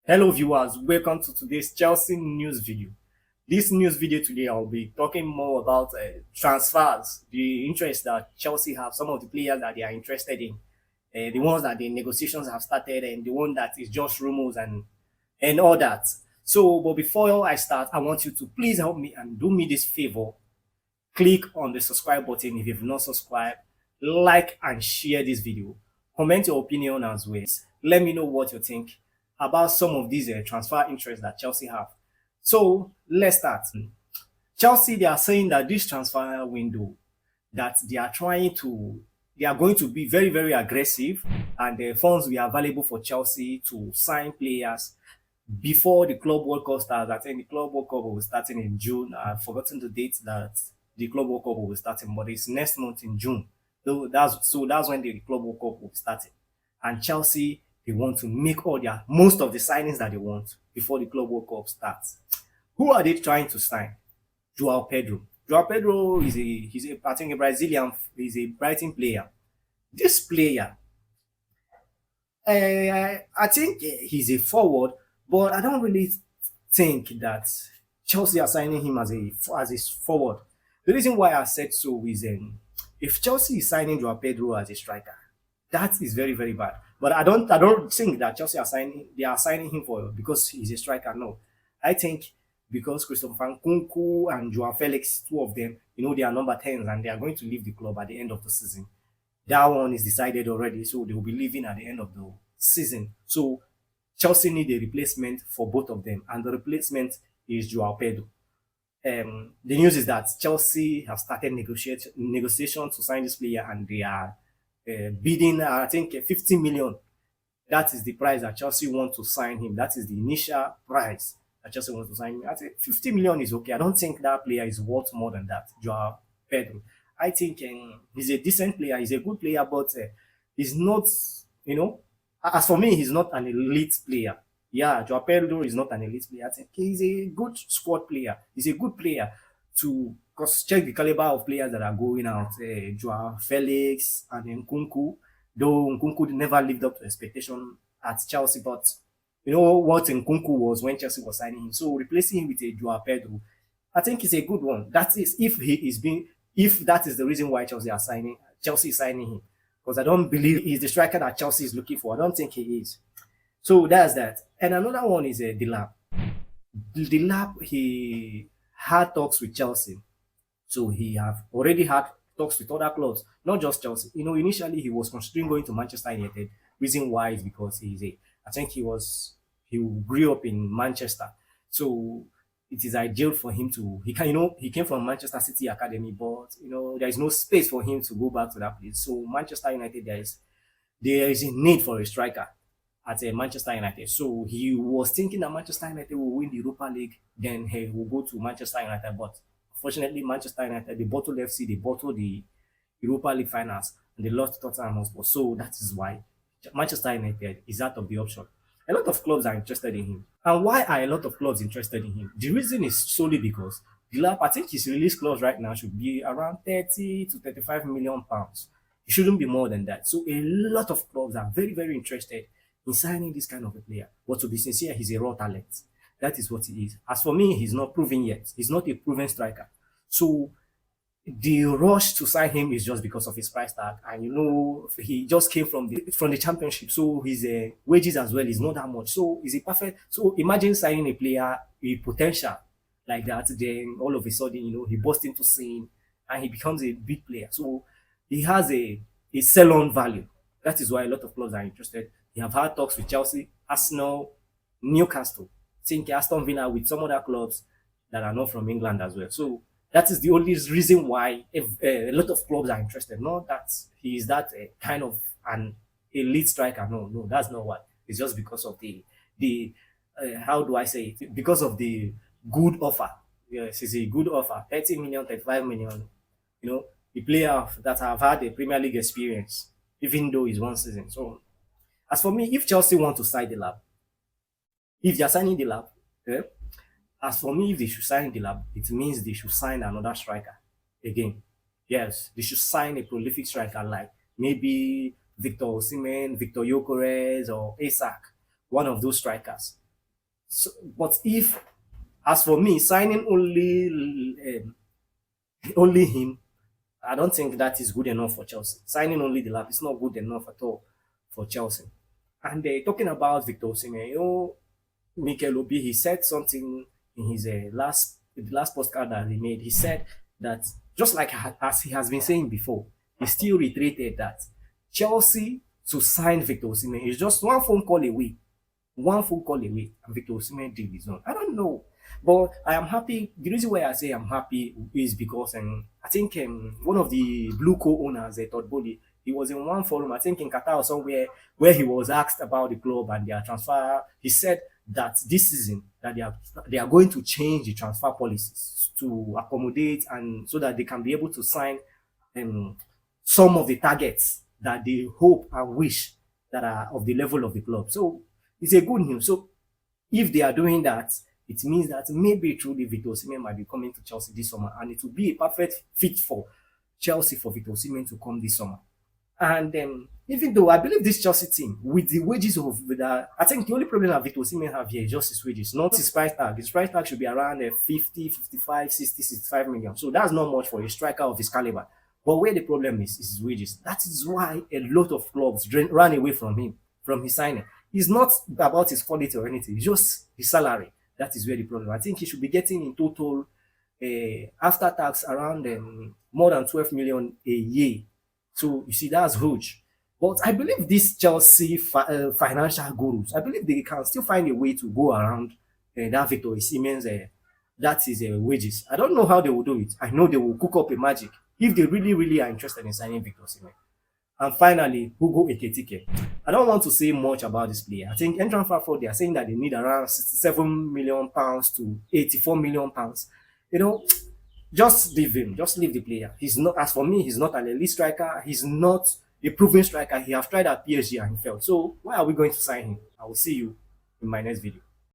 Hello viewers, welcome to today's Chelsea news video. This news video today I'll be talking more about transfers, the interest that Chelsea have, some of the players that they are interested in, the ones that the negotiations have started and the one that is just rumors and all that. So, but before I start, I want you to please help me and do me this favor. Click on the subscribe button if you've not subscribed, like and share this video. Comment your opinion as well. Let me know what you think about some of these transfer interests that Chelsea have. So let's start. Chelsea, they are saying that this transfer window, that they are going to be very, very aggressive, and the funds will be available for Chelsea to sign players before the Club World Cup starts. I think the Club World Cup will be starting in June. I've forgotten the date that the Club World Cup will be starting, but it's next month in June. That's when the Club World Cup will be starting. And Chelsea, they want to make all their most of the signings that they want before the Club World Cup starts. Who are they trying to sign? Joao Pedro. Joao Pedro is I think a Brazilian, he's a Brighton player. This player, I think he's a forward, but I don't really think that Chelsea are signing him as a forward. The reason why I said so is if Chelsea is signing Joao Pedro as a striker, that is very, very bad. But I don't think that Chelsea are signing him for because he's a striker. No. I think because Christopher Nkunku and Joao Felix, two of them, they are number 10s and they are going to leave the club at the end of the season. That one is decided already, so they will be leaving at the end of the season. So Chelsea need a replacement for both of them, and the replacement is Joao Pedro. The news is that Chelsea have started negotiations to sign this player, and they are bidding, I think, 50 million. That is the price that Chelsea want to sign him. That is the initial price that Chelsea wants to sign him. I think 50 million is okay. I don't think that player is worth more than that, Joao Pedro. I think he's a decent player. He's a good player, but he's not, as for me, he's not an elite player. Yeah, Joao Pedro is not an elite player. I think he's a good squad player. He's a good player to check the caliber of players that are going out. Joao Felix and Nkunku, though Nkunku never lived up to expectation at Chelsea, but you know what Nkunku was when Chelsea was signing him. So replacing him with a Joao Pedro, I think it's a good one. That is if that is the reason why Chelsea is signing him. Because I don't believe he's the striker that Chelsea is looking for. I don't think he is. So that's that. And another one is Delap. Delap, he had talks with Chelsea. So he have already had talks with other clubs, not just Chelsea. Initially he was considering going to Manchester United. Reason why is because I think he grew up in Manchester. So it is ideal for him to he came from Manchester City Academy, but there is no space for him to go back to that place. So Manchester United, there is a need for a striker at Manchester United. So he was thinking that Manchester United will win the Europa League, then he will go to Manchester United. But unfortunately, Manchester United, they bottled FC, they bottled the Europa League finals, and they lost to Tottenham Hotspur. So that is why Manchester United is out of the option. A lot of clubs are interested in him. And why are a lot of clubs interested in him? The reason is solely because I think his release clause right now should be around 30 to 35 million pounds. It shouldn't be more than that. So a lot of clubs are very, very interested in signing this kind of a player. But to be sincere, he's a raw talent. That is what he is. As for me, he's not proven yet. He's not a proven striker. So the rush to sign him is just because of his price tag, and he just came from the championship, so his wages as well is not that much. So is it perfect? So imagine signing a player with potential like that, then all of a sudden he bursts into scene and he becomes a big player. So he has a sell-on value. That is why a lot of clubs are interested. They have had talks with Chelsea, Arsenal, Newcastle, I think Aston Villa, with some other clubs that are not from England as well. So that is the only reason why a lot of clubs are interested. Not that he is that kind of an elite striker. No, no, that's not what. It's just because of the how do I say it? Because of the good offer. Yes, it's a good offer. 30 million, 35 million. The player that have had a Premier League experience, even though it's one season. So as for me, if Chelsea want to sign the lab, if they are signing the lab, eh, as for me, if they should sign the lab, it means they should sign another striker again. Yes, they should sign a prolific striker like maybe Victor Osimhen, Victor Gyökeres, or Isak, one of those strikers. So, but if, as for me, signing only him, I don't think that is good enough for Chelsea. Signing only the lap is not good enough at all for Chelsea. And talking about Victor Osimhen, Mikel Obi, he said something in his the last postcard that he made. He said that just like as he has been saying before, he still reiterated that Chelsea to sign Victor Osimhen is just one phone call away, and Victor Osimhen did his own. I don't know, but I am happy. The reason why I say I'm happy is because I think one of the Blue co-owners, Todd Bowley, he was in one forum, I think in Qatar or somewhere, where he was asked about the club and their transfer. He said that this season that they are going to change the transfer policies to accommodate and so that they can be able to sign um, some of the targets that they hope and wish that are of the level of the club. So it's a good news. So if they are doing that, it means that maybe truly Victor Osimhen might be coming to Chelsea this summer, and it will be a perfect fit for Chelsea for Victor Osimhen to come this summer. And even though I believe this Chelsea team, with the wages of the, I think the only problem that Victor Osimhen have here is just his wages, not his price tag. His price tag should be around 50, 55, 60, 65 million. So that's not much for a striker of his caliber. But where the problem is his wages. That is why a lot of clubs ran away from him, from his signing. It's not about his quality or anything, it's just his salary. That is where the problem. I think he should be getting in total after tax around more than 12 million a year. So you see, that's huge. But I believe these Chelsea financial gurus, I believe they can still find a way to go around that Victor Osimhen's that is wages. I don't know how they will do it. I know they will cook up a magic if they really, really are interested in signing Victor Osimhen. And finally, Hugo Ekitike. I don't want to say much about this player. I think Entran Frankfurt, they are saying that they need around 67 million pounds to 84 million pounds. You know, just leave him. Just leave the player. He's not, as for me, he's not an elite striker. He's not a proven striker. He has tried at PSG and he failed. So why are we going to sign him? I will see you in my next video.